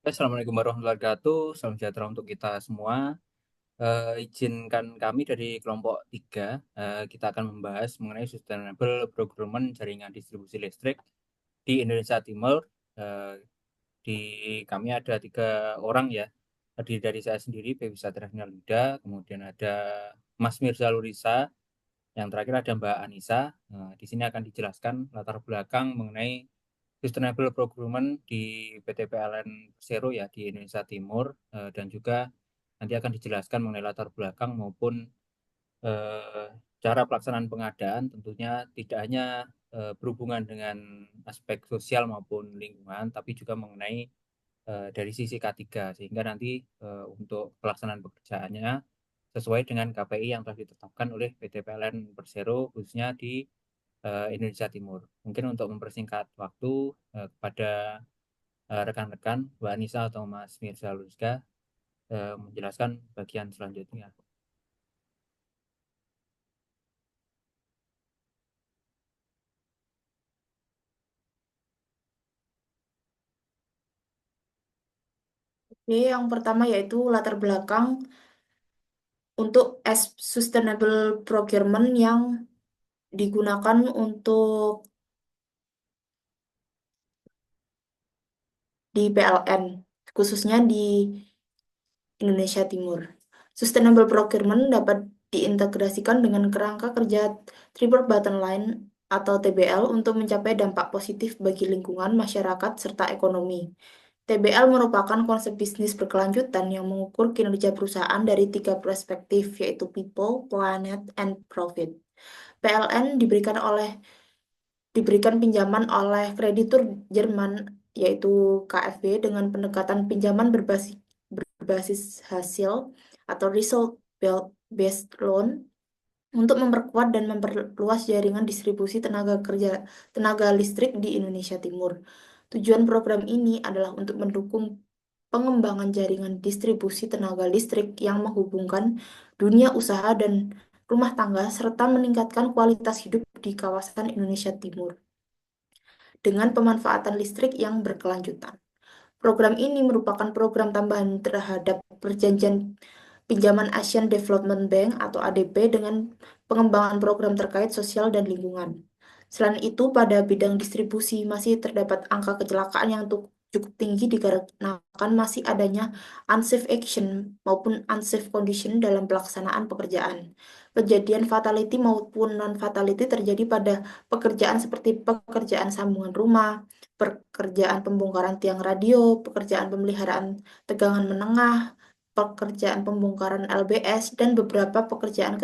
Assalamualaikum warahmatullahi wabarakatuh. Salam sejahtera untuk kita semua. Izinkan kami dari kelompok 3, kita akan membahas mengenai sustainable procurement jaringan distribusi listrik di Indonesia Timur. Eh, di kami ada 3 orang ya, terdiri dari saya sendiri, Febi Satria Huda, kemudian ada Mas Mirza Lurisa, yang terakhir ada Mbak Anissa. Di sini akan dijelaskan latar belakang mengenai sustainable procurement di PT PLN Persero ya di Indonesia Timur, dan juga nanti akan dijelaskan mengenai latar belakang maupun eh, cara pelaksanaan pengadaan, tentunya tidak hanya berhubungan dengan aspek sosial maupun lingkungan, tapi juga mengenai dari sisi K3, sehingga nanti untuk pelaksanaan pekerjaannya sesuai dengan KPI yang telah ditetapkan oleh PT PLN Persero khususnya di Indonesia Timur. Mungkin untuk mempersingkat waktu, kepada rekan-rekan Mbak Anissa atau Mas Mirza Luzga menjelaskan bagian selanjutnya. Oke, yang pertama yaitu latar belakang untuk sustainable procurement yang digunakan untuk di PLN, khususnya di Indonesia Timur. Sustainable procurement dapat diintegrasikan dengan kerangka kerja Triple Bottom Line atau TBL untuk mencapai dampak positif bagi lingkungan, masyarakat, serta ekonomi. TBL merupakan konsep bisnis berkelanjutan yang mengukur kinerja perusahaan dari 3 perspektif, yaitu people, planet, and profit. PLN diberikan pinjaman oleh kreditur Jerman, yaitu KfW, dengan pendekatan pinjaman berbasis hasil atau result-based loan untuk memperkuat dan memperluas jaringan distribusi tenaga listrik di Indonesia Timur. Tujuan program ini adalah untuk mendukung pengembangan jaringan distribusi tenaga listrik yang menghubungkan dunia usaha dan rumah tangga serta meningkatkan kualitas hidup di kawasan Indonesia Timur dengan pemanfaatan listrik yang berkelanjutan. Program ini merupakan program tambahan terhadap perjanjian pinjaman Asian Development Bank atau ADB dengan pengembangan program terkait sosial dan lingkungan. Selain itu, pada bidang distribusi masih terdapat angka kecelakaan yang cukup tinggi dikarenakan masih adanya unsafe action maupun unsafe condition dalam pelaksanaan pekerjaan. Kejadian fatality maupun non-fatality terjadi pada pekerjaan seperti pekerjaan sambungan rumah, pekerjaan pembongkaran tiang radio, pekerjaan pemeliharaan tegangan menengah, pekerjaan pembongkaran LBS, dan beberapa pekerjaan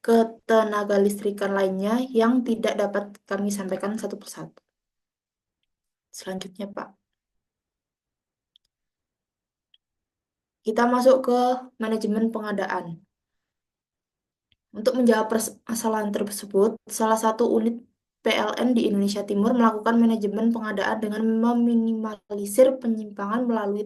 ketenaga listrikan lainnya yang tidak dapat kami sampaikan satu persatu. Selanjutnya, Pak. Kita masuk ke manajemen pengadaan. Untuk menjawab permasalahan tersebut, salah satu unit PLN di Indonesia Timur melakukan manajemen pengadaan dengan meminimalisir penyimpangan melalui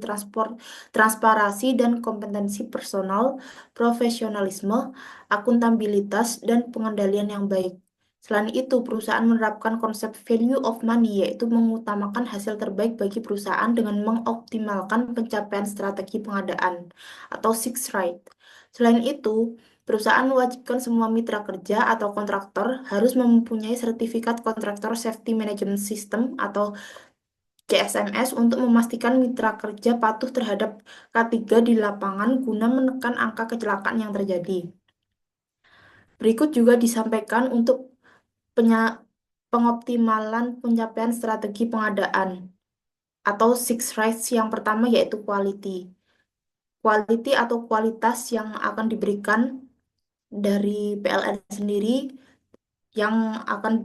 transparansi dan kompetensi personal, profesionalisme, akuntabilitas, dan pengendalian yang baik. Selain itu, perusahaan menerapkan konsep value of money, yaitu mengutamakan hasil terbaik bagi perusahaan dengan mengoptimalkan pencapaian strategi pengadaan atau six right. Selain itu, perusahaan mewajibkan semua mitra kerja atau kontraktor harus mempunyai sertifikat Contractor Safety Management System atau CSMS untuk memastikan mitra kerja patuh terhadap K3 di lapangan guna menekan angka kecelakaan yang terjadi. Berikut juga disampaikan untuk pengoptimalan pencapaian strategi pengadaan atau six rights yang pertama yaitu quality. Quality atau kualitas yang akan diberikan dari PLN sendiri yang akan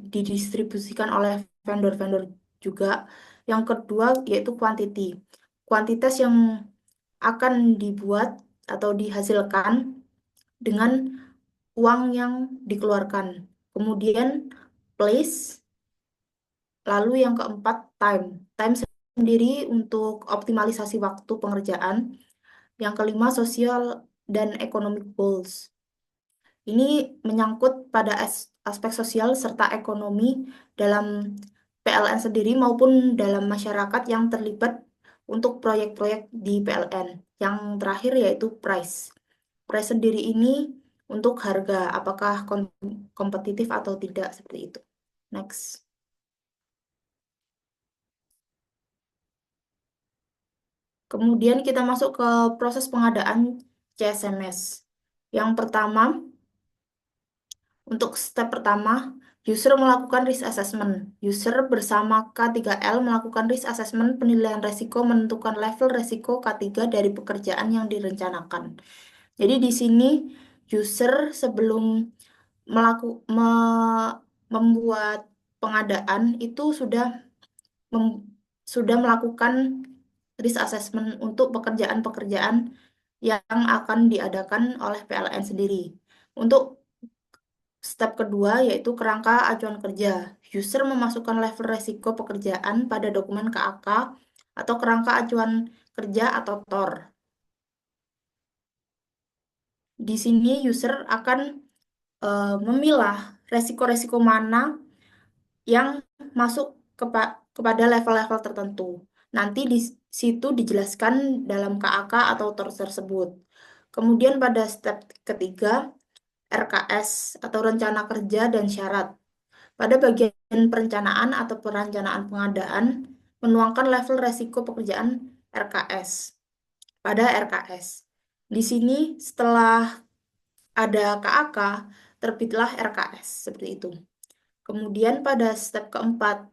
didistribusikan oleh vendor-vendor juga. Yang kedua yaitu quantity. Kuantitas yang akan dibuat atau dihasilkan dengan uang yang dikeluarkan. Kemudian place, lalu yang keempat time. Time sendiri untuk optimalisasi waktu pengerjaan. Yang kelima social dan economic goals. Ini menyangkut pada aspek sosial serta ekonomi dalam PLN sendiri maupun dalam masyarakat yang terlibat untuk proyek-proyek di PLN. Yang terakhir yaitu price. Price sendiri ini untuk harga, apakah kompetitif atau tidak, seperti itu. Next. Kemudian kita masuk ke proses pengadaan CSMS. Yang pertama, untuk step pertama, user melakukan risk assessment. User bersama K3L melakukan risk assessment penilaian resiko, menentukan level resiko K3 dari pekerjaan yang direncanakan. Jadi di sini user sebelum membuat pengadaan itu mem- sudah melakukan risk assessment untuk pekerjaan-pekerjaan yang akan diadakan oleh PLN sendiri. Untuk step kedua yaitu kerangka acuan kerja. User memasukkan level resiko pekerjaan pada dokumen KAK atau kerangka acuan kerja atau TOR. Di sini user akan memilah resiko-resiko mana yang masuk kepada level-level tertentu. Nanti di situ dijelaskan dalam KAK atau TOR tersebut. Kemudian pada step ketiga, RKS atau rencana kerja dan syarat. Pada bagian perencanaan atau perencanaan pengadaan, menuangkan level resiko pekerjaan RKS pada RKS. Di sini setelah ada KAK, terbitlah RKS seperti itu. Kemudian pada step keempat,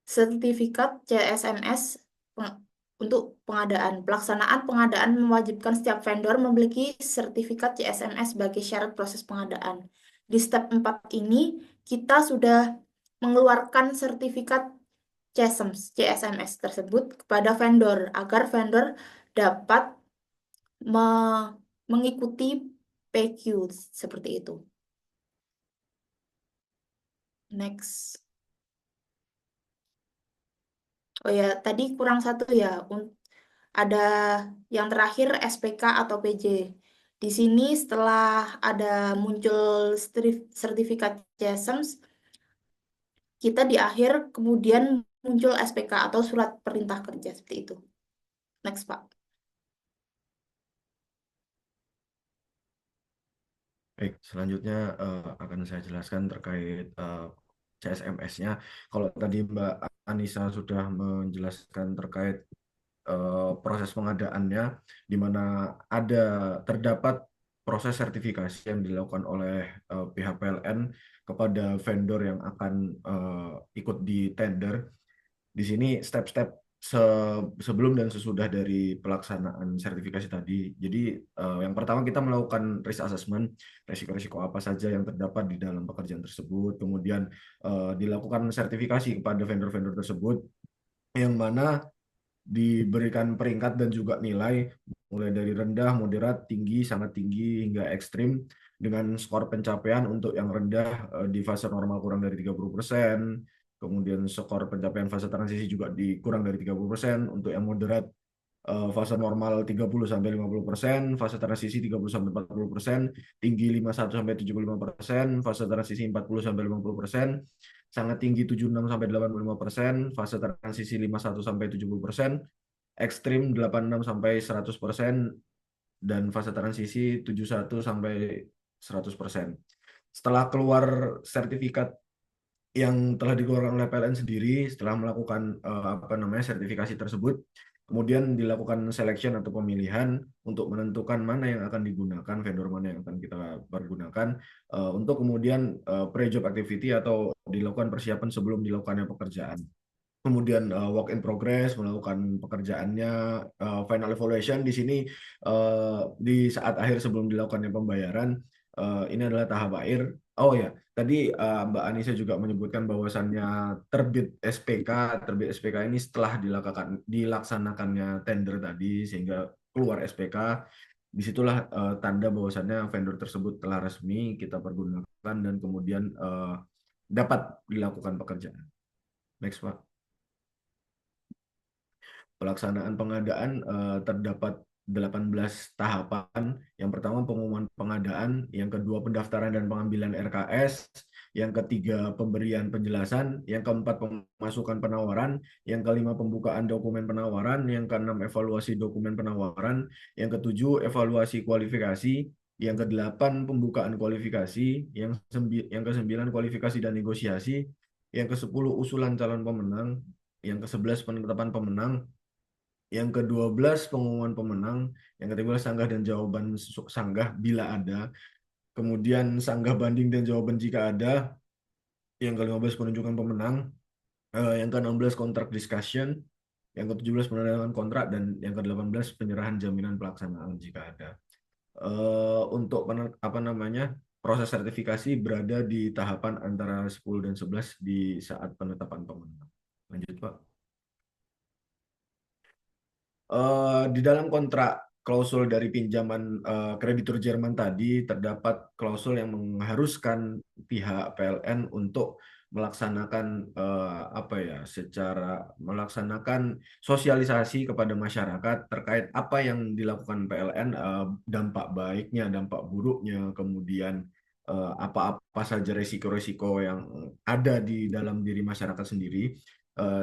sertifikat CSMS untuk pengadaan. Pelaksanaan pengadaan mewajibkan setiap vendor memiliki sertifikat CSMS sebagai syarat proses pengadaan. Di step 4 ini, kita sudah mengeluarkan sertifikat CSMS tersebut kepada vendor, agar vendor dapat mengikuti PQ seperti itu. Next. Oh ya, tadi kurang satu ya. Ada yang terakhir SPK atau PJ. Di sini setelah ada muncul sertifikat CSMS, kita di akhir kemudian muncul SPK atau surat perintah kerja seperti itu. Next, Pak. Baik, selanjutnya akan saya jelaskan terkait CSMS-nya. Kalau tadi Mbak Anissa sudah menjelaskan terkait proses pengadaannya, di mana ada terdapat proses sertifikasi yang dilakukan oleh pihak PLN kepada vendor yang akan ikut di tender. Di sini step-step sebelum dan sesudah dari pelaksanaan sertifikasi tadi. Jadi yang pertama kita melakukan risk assessment, resiko-resiko apa saja yang terdapat di dalam pekerjaan tersebut. Kemudian dilakukan sertifikasi kepada vendor-vendor tersebut, yang mana diberikan peringkat dan juga nilai mulai dari rendah, moderat, tinggi, sangat tinggi hingga ekstrim, dengan skor pencapaian untuk yang rendah di fase normal kurang dari 30%, kemudian skor pencapaian fase transisi juga dikurang dari 30%, untuk yang moderat fase normal 30 sampai 50%, fase transisi 30 sampai 40%, tinggi 51 sampai 75%, fase transisi 40 sampai 50%, sangat tinggi 76 sampai 85%, fase transisi 51 sampai 70%, ekstrim 86 sampai 100%, dan fase transisi 71 sampai 100%. Setelah keluar sertifikat yang telah dikeluarkan oleh PLN sendiri, setelah melakukan sertifikasi tersebut, kemudian dilakukan selection atau pemilihan untuk menentukan mana yang akan digunakan, vendor mana yang akan kita pergunakan, untuk kemudian pre-job activity atau dilakukan persiapan sebelum dilakukannya pekerjaan. Kemudian work in progress, melakukan pekerjaannya, final evaluation di sini di saat akhir sebelum dilakukannya pembayaran. Ini adalah tahap akhir. Oh ya, tadi Mbak Anissa juga menyebutkan bahwasannya terbit SPK ini setelah dilaksanakannya tender tadi, sehingga keluar SPK. Disitulah tanda bahwasannya vendor tersebut telah resmi kita pergunakan dan kemudian dapat dilakukan pekerjaan. Next, Pak. Pelaksanaan pengadaan terdapat 18 tahapan. Yang pertama pengumuman pengadaan, yang kedua pendaftaran dan pengambilan RKS, yang ketiga pemberian penjelasan, yang keempat pemasukan penawaran, yang kelima pembukaan dokumen penawaran, yang keenam evaluasi dokumen penawaran, yang ketujuh evaluasi kualifikasi, yang kedelapan pembukaan kualifikasi, yang kesembilan kualifikasi dan negosiasi, yang kesepuluh usulan calon pemenang, yang kesebelas penetapan pemenang, yang ke-12 pengumuman pemenang, yang ke-13 sanggah dan jawaban sanggah bila ada, kemudian sanggah banding dan jawaban jika ada, yang ke-15 penunjukan pemenang, yang ke-16 kontrak discussion, yang ke-17 penandatanganan kontrak, dan yang ke-18 penyerahan jaminan pelaksanaan jika ada. Untuk apa namanya proses sertifikasi berada di tahapan antara 10 dan 11 di saat penetapan pemenang. Lanjut, Pak. Di dalam kontrak klausul dari pinjaman kreditur Jerman tadi terdapat klausul yang mengharuskan pihak PLN untuk melaksanakan apa ya secara melaksanakan sosialisasi kepada masyarakat terkait apa yang dilakukan PLN, dampak baiknya, dampak buruknya, kemudian apa-apa saja resiko-resiko yang ada di dalam diri masyarakat sendiri.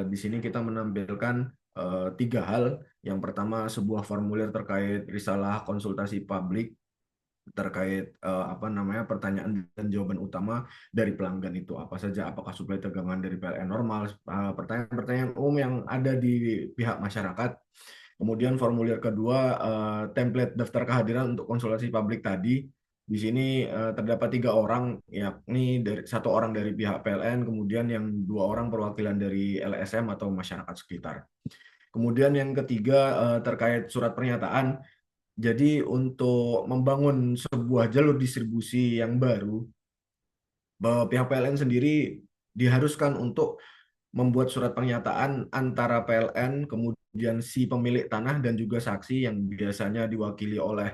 Di sini kita menampilkan tiga hal. Yang pertama, sebuah formulir terkait risalah konsultasi publik terkait apa namanya pertanyaan dan jawaban utama dari pelanggan itu apa saja, apakah suplai tegangan dari PLN normal, pertanyaan-pertanyaan umum yang ada di pihak masyarakat. Kemudian formulir kedua, template daftar kehadiran untuk konsultasi publik tadi. Di sini terdapat 3 orang, yakni satu orang dari pihak PLN, kemudian yang 2 orang perwakilan dari LSM atau masyarakat sekitar. Kemudian yang ketiga terkait surat pernyataan. Jadi untuk membangun sebuah jalur distribusi yang baru, pihak PLN sendiri diharuskan untuk membuat surat pernyataan antara PLN, kemudian si pemilik tanah dan juga saksi yang biasanya diwakili oleh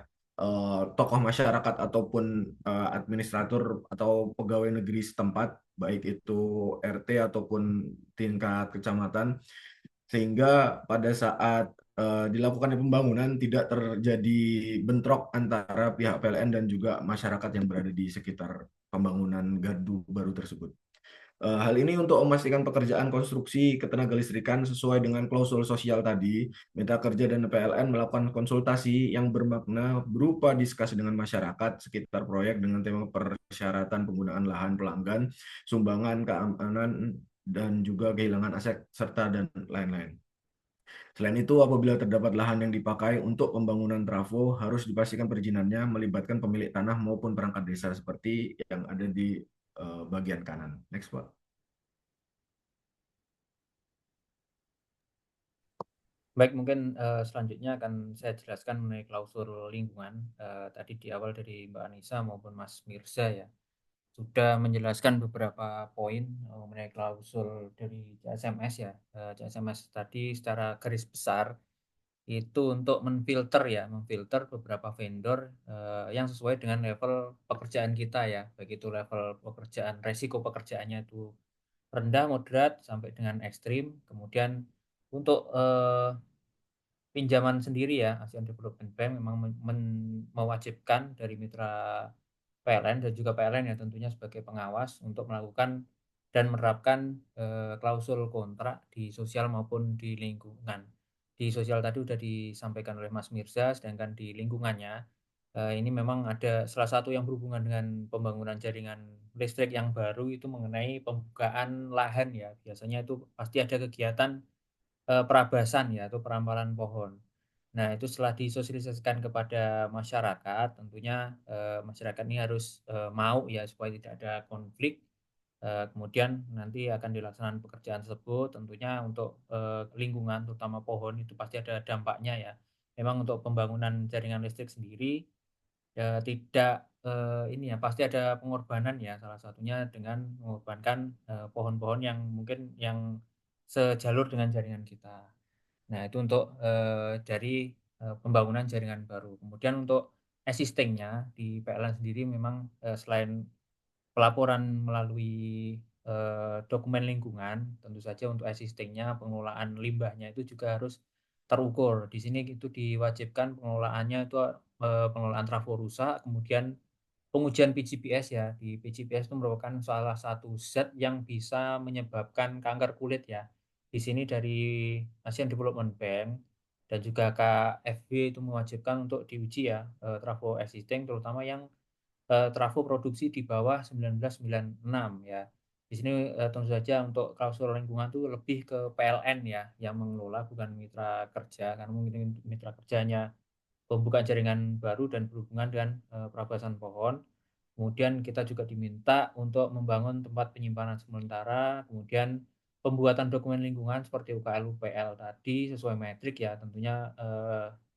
tokoh masyarakat ataupun administrator atau pegawai negeri setempat, baik itu RT ataupun tingkat kecamatan, sehingga pada saat dilakukan pembangunan tidak terjadi bentrok antara pihak PLN dan juga masyarakat yang berada di sekitar pembangunan gardu baru tersebut. Hal ini untuk memastikan pekerjaan konstruksi ketenagalistrikan sesuai dengan klausul sosial tadi, Mitra Kerja dan PLN melakukan konsultasi yang bermakna berupa diskusi dengan masyarakat sekitar proyek dengan tema persyaratan penggunaan lahan pelanggan, sumbangan, keamanan, dan juga kehilangan aset, serta dan lain-lain. Selain itu, apabila terdapat lahan yang dipakai untuk pembangunan trafo, harus dipastikan perizinannya melibatkan pemilik tanah maupun perangkat desa seperti yang ada di bagian kanan. Next, Pak. Baik, mungkin selanjutnya akan saya jelaskan mengenai klausul lingkungan. Tadi di awal dari Mbak Anissa maupun Mas Mirza ya sudah menjelaskan beberapa poin mengenai klausul dari CSMS ya. CSMS tadi secara garis besar itu untuk memfilter beberapa vendor yang sesuai dengan level pekerjaan kita ya, baik itu level pekerjaan, resiko pekerjaannya itu rendah, moderat, sampai dengan ekstrim. Kemudian untuk pinjaman sendiri ya, ASEAN Development Bank memang mewajibkan dari mitra PLN dan juga PLN ya tentunya sebagai pengawas untuk melakukan dan menerapkan klausul kontrak di sosial maupun di lingkungan. Di sosial tadi sudah disampaikan oleh Mas Mirza, sedangkan di lingkungannya ini memang ada salah satu yang berhubungan dengan pembangunan jaringan listrik yang baru itu mengenai pembukaan lahan ya. Biasanya itu pasti ada kegiatan perabasan ya atau perampalan pohon. Nah, itu setelah disosialisasikan kepada masyarakat, tentunya masyarakat ini harus mau ya supaya tidak ada konflik. Kemudian nanti akan dilaksanakan pekerjaan tersebut, tentunya untuk lingkungan, terutama pohon itu pasti ada dampaknya ya. Memang untuk pembangunan jaringan listrik sendiri tidak ini ya pasti ada pengorbanan ya, salah satunya dengan mengorbankan pohon-pohon yang mungkin yang sejalur dengan jaringan kita. Nah, itu untuk dari pembangunan jaringan baru. Kemudian untuk existing-nya di PLN sendiri memang selain pelaporan melalui dokumen lingkungan, tentu saja untuk existing-nya pengelolaan limbahnya itu juga harus terukur. Di sini itu diwajibkan pengelolaannya itu pengelolaan trafo rusak, kemudian pengujian PGPS ya. Di PGPS itu merupakan salah satu zat yang bisa menyebabkan kanker kulit ya. Di sini dari Asian Development Bank dan juga KFW itu mewajibkan untuk diuji ya, trafo existing terutama yang trafo produksi di bawah 1996 ya. Di sini tentu saja untuk klausul lingkungan itu lebih ke PLN ya yang mengelola, bukan mitra kerja, karena mungkin mitra kerjanya pembukaan jaringan baru dan berhubungan dengan perabasan pohon. Kemudian kita juga diminta untuk membangun tempat penyimpanan sementara, kemudian pembuatan dokumen lingkungan seperti UKL UPL tadi sesuai metrik ya, tentunya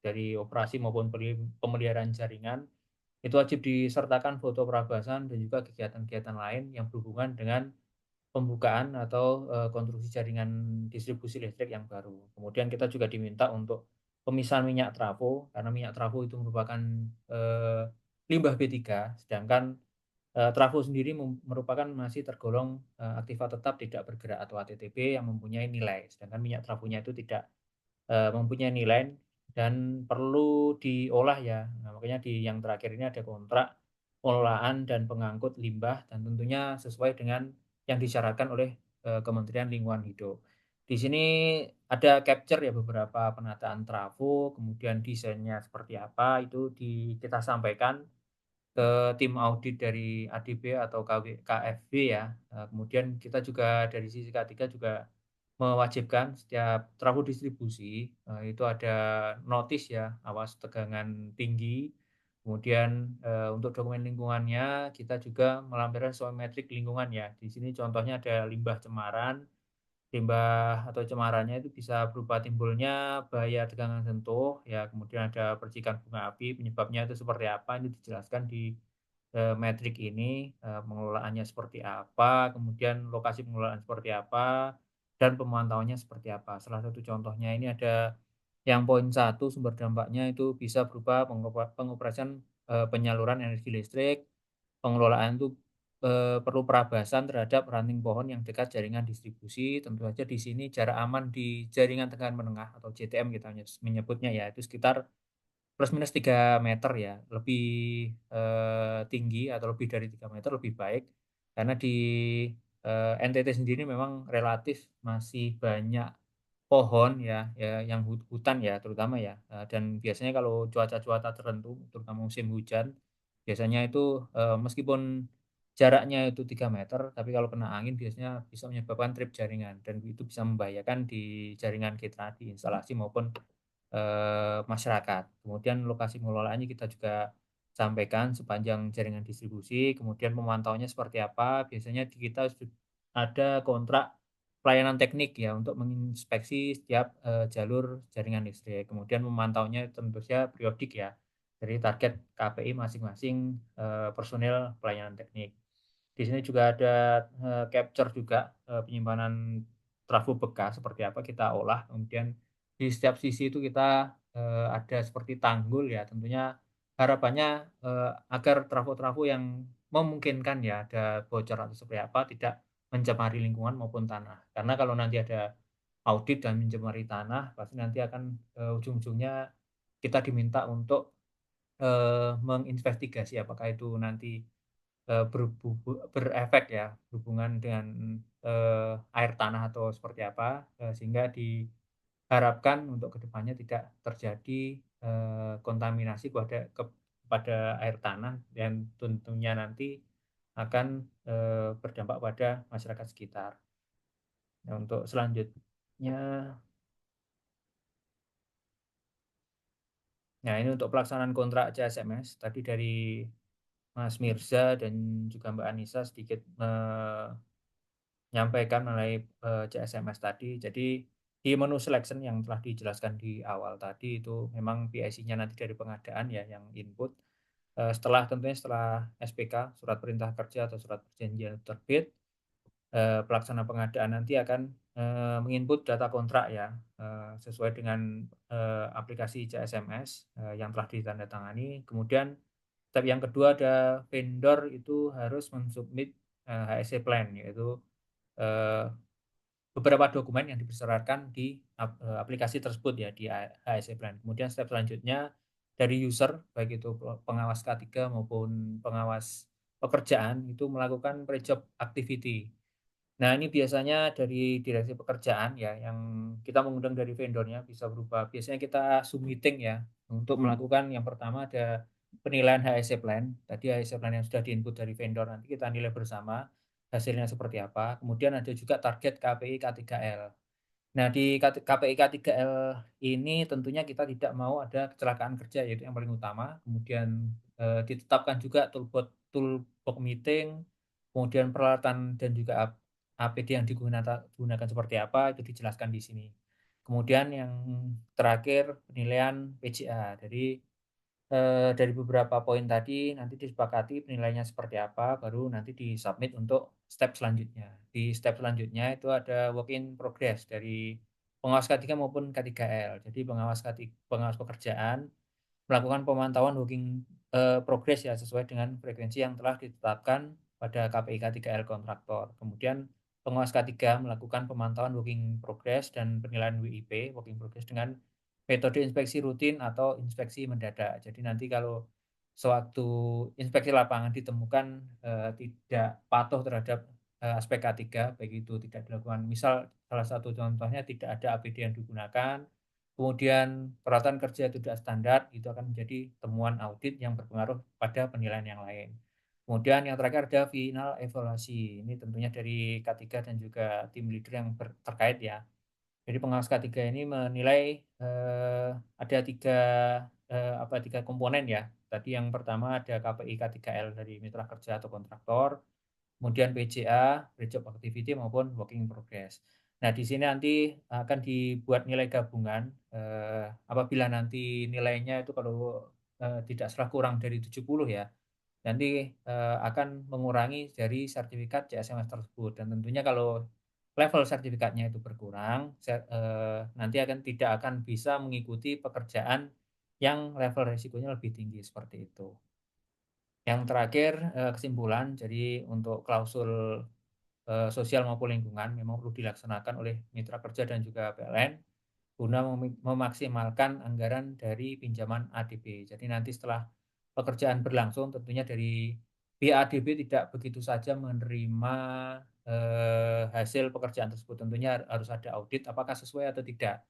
dari operasi maupun pemeliharaan jaringan itu wajib disertakan foto perabasan dan juga kegiatan-kegiatan lain yang berhubungan dengan pembukaan atau konstruksi jaringan distribusi listrik yang baru. Kemudian kita juga diminta untuk pemisahan minyak trafo, karena minyak trafo itu merupakan eh, limbah B3, sedangkan trafo sendiri merupakan masih tergolong aktiva tetap tidak bergerak atau ATTB yang mempunyai nilai, sedangkan minyak trafonya itu tidak mempunyai nilai dan perlu diolah ya. Nah, makanya di yang terakhir ini ada kontrak pengelolaan dan pengangkut limbah dan tentunya sesuai dengan yang disyaratkan oleh Kementerian Lingkungan Hidup. Di sini ada capture ya beberapa penataan trafo, kemudian desainnya seperti apa itu kita sampaikan ke tim audit dari ADB atau KFB ya. Kemudian kita juga dari sisi K3 juga mewajibkan setiap trafo distribusi itu ada notis ya, awas tegangan tinggi. Kemudian untuk dokumen lingkungannya kita juga melampirkan soal metrik lingkungan ya. Di sini contohnya ada limbah cemaran. Limbah atau cemarannya itu bisa berupa timbulnya bahaya tegangan sentuh ya, kemudian ada percikan bunga api, penyebabnya itu seperti apa, ini dijelaskan di metrik ini, pengelolaannya seperti apa, kemudian lokasi pengelolaan seperti apa, dan pemantauannya seperti apa. Salah satu contohnya ini ada yang poin 1 sumber dampaknya itu bisa berupa pengoperasian penyaluran energi listrik. Pengelolaan itu perlu perabasan terhadap ranting pohon yang dekat jaringan distribusi. Tentu saja di sini jarak aman di jaringan tegangan menengah atau JTM kita menyebutnya ya, itu sekitar plus minus 3 meter ya. Lebih tinggi atau lebih dari 3 meter lebih baik. Karena di NTT sendiri memang relatif masih banyak pohon ya, ya yang hutan ya terutama ya. Dan biasanya kalau cuaca-cuaca tertentu, terutama musim hujan, biasanya itu meskipun jaraknya itu 3 meter, tapi kalau kena angin biasanya bisa menyebabkan trip jaringan dan itu bisa membahayakan di jaringan kita, di instalasi maupun masyarakat. Kemudian lokasi pengelolaannya kita juga sampaikan sepanjang jaringan distribusi, kemudian pemantauannya seperti apa. Biasanya di kita ada kontrak pelayanan teknik ya untuk menginspeksi setiap jalur jaringan listrik. Kemudian memantaunya tentu saja periodik ya. Jadi target KPI masing-masing personil pelayanan teknik. Di sini juga ada capture juga penyimpanan trafo bekas seperti apa kita olah. Kemudian di setiap sisi itu kita ada seperti tanggul ya. Tentunya harapannya agar trafo-trafo yang memungkinkan ya ada bocor atau seperti apa tidak mencemari lingkungan maupun tanah. Karena kalau nanti ada audit dan mencemari tanah, pasti nanti akan ujung-ujungnya kita diminta untuk menginvestigasi apakah itu nanti berefek ya berhubungan dengan air tanah atau seperti apa, sehingga diharapkan untuk kedepannya tidak terjadi kontaminasi kepada air tanah dan tentunya nanti akan berdampak pada masyarakat sekitar. Nah, untuk selanjutnya, nah ini untuk pelaksanaan kontrak CSMS tadi dari Mas Mirza dan juga Mbak Anissa sedikit menyampaikan mengenai CSMS tadi. Jadi di menu selection yang telah dijelaskan di awal tadi itu memang PIC-nya nanti dari pengadaan ya yang input. Tentunya setelah SPK, surat perintah kerja atau surat perjanjian terbit, pelaksana pengadaan nanti akan menginput data kontrak ya sesuai dengan aplikasi CSMS yang telah ditandatangani. Kemudian step yang kedua ada vendor itu harus mensubmit HSE plan, yaitu beberapa dokumen yang dipersyaratkan di aplikasi tersebut ya di HSE plan. Kemudian step selanjutnya dari user, baik itu pengawas K3 maupun pengawas pekerjaan, itu melakukan pre-job activity. Nah, ini biasanya dari direksi pekerjaan ya, yang kita mengundang dari vendornya bisa berupa, biasanya kita Zoom meeting ya, untuk melakukan yang pertama ada penilaian HSE plan. Tadi HSE plan yang sudah diinput dari vendor, nanti kita nilai bersama hasilnya seperti apa. Kemudian ada juga target KPI K3L. Nah, di KPI K3L ini tentunya kita tidak mau ada kecelakaan kerja, yaitu yang paling utama. Kemudian ditetapkan juga toolbox meeting, kemudian peralatan dan juga APD yang digunakan seperti apa, itu dijelaskan di sini. Kemudian yang terakhir penilaian PJA. Jadi dari beberapa poin tadi nanti disepakati penilaiannya seperti apa, baru nanti disubmit untuk step selanjutnya. Di step selanjutnya itu ada work in progress dari pengawas K3 maupun K3L. Jadi pengawas pekerjaan melakukan pemantauan working progress ya, sesuai dengan frekuensi yang telah ditetapkan pada KPI K3L kontraktor. Kemudian pengawas K3 melakukan pemantauan working progress dan penilaian WIP working progress dengan metode inspeksi rutin atau inspeksi mendadak. Jadi nanti kalau sewaktu inspeksi lapangan ditemukan tidak patuh terhadap aspek K3, baik itu tidak dilakukan, misal salah satu contohnya tidak ada APD yang digunakan, kemudian peralatan kerja tidak standar, itu akan menjadi temuan audit yang berpengaruh pada penilaian yang lain. Kemudian yang terakhir ada final evaluasi. Ini tentunya dari K3 dan juga tim leader yang terkait ya. Jadi pengawas K3 ini menilai ada tiga komponen ya. Tadi yang pertama ada KPI K3L dari mitra kerja atau kontraktor, kemudian PJA, pre-job activity maupun working progress. Nah, di sini nanti akan dibuat nilai gabungan. Apabila nanti nilainya itu kalau tidak salah kurang dari 70 ya, nanti akan mengurangi dari sertifikat CSMS tersebut. Dan tentunya kalau level sertifikatnya itu berkurang, nanti tidak akan bisa mengikuti pekerjaan yang level risikonya lebih tinggi seperti itu. Yang terakhir kesimpulan, jadi untuk klausul sosial maupun lingkungan memang perlu dilaksanakan oleh mitra kerja dan juga PLN guna memaksimalkan anggaran dari pinjaman ADB. Jadi nanti setelah pekerjaan berlangsung, tentunya dari pihak ADB tidak begitu saja menerima hasil pekerjaan tersebut. Tentunya harus ada audit apakah sesuai atau tidak.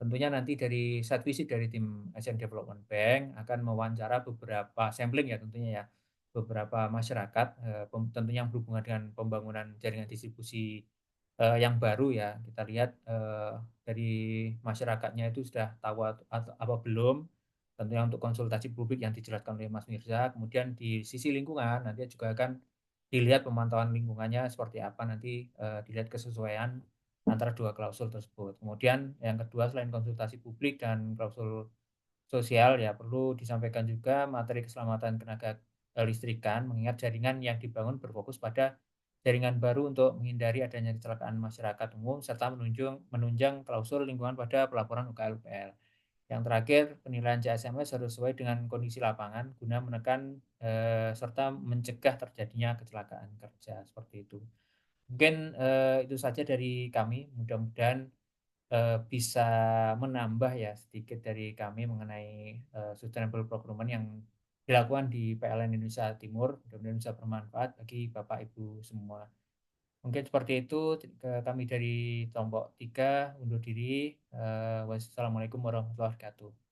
Tentunya nanti dari site visit dari tim Asian Development Bank akan mewawancara beberapa sampling ya, tentunya ya, beberapa masyarakat, tentunya yang berhubungan dengan pembangunan jaringan distribusi yang baru ya. Kita lihat dari masyarakatnya itu sudah tahu atau apa belum, tentunya untuk konsultasi publik yang dijelaskan oleh Mas Mirza. Kemudian di sisi lingkungan nanti juga akan dilihat pemantauan lingkungannya seperti apa, nanti dilihat kesesuaian antara dua klausul tersebut. Kemudian yang kedua, selain konsultasi publik dan klausul sosial ya, perlu disampaikan juga materi keselamatan tenaga listrikan, mengingat jaringan yang dibangun berfokus pada jaringan baru untuk menghindari adanya kecelakaan masyarakat umum serta menunjang klausul lingkungan pada pelaporan UKL-UPL. Yang terakhir, penilaian CSMS harus sesuai dengan kondisi lapangan guna menekan serta mencegah terjadinya kecelakaan kerja seperti itu. Mungkin itu saja dari kami. Mudah-mudahan bisa menambah ya sedikit dari kami mengenai sustainable procurement yang dilakukan di PLN Indonesia Timur. Mudah-mudahan bisa bermanfaat bagi Bapak Ibu semua. Mungkin seperti itu kami dari Tombok 3 undur diri. Wassalamualaikum warahmatullahi wabarakatuh.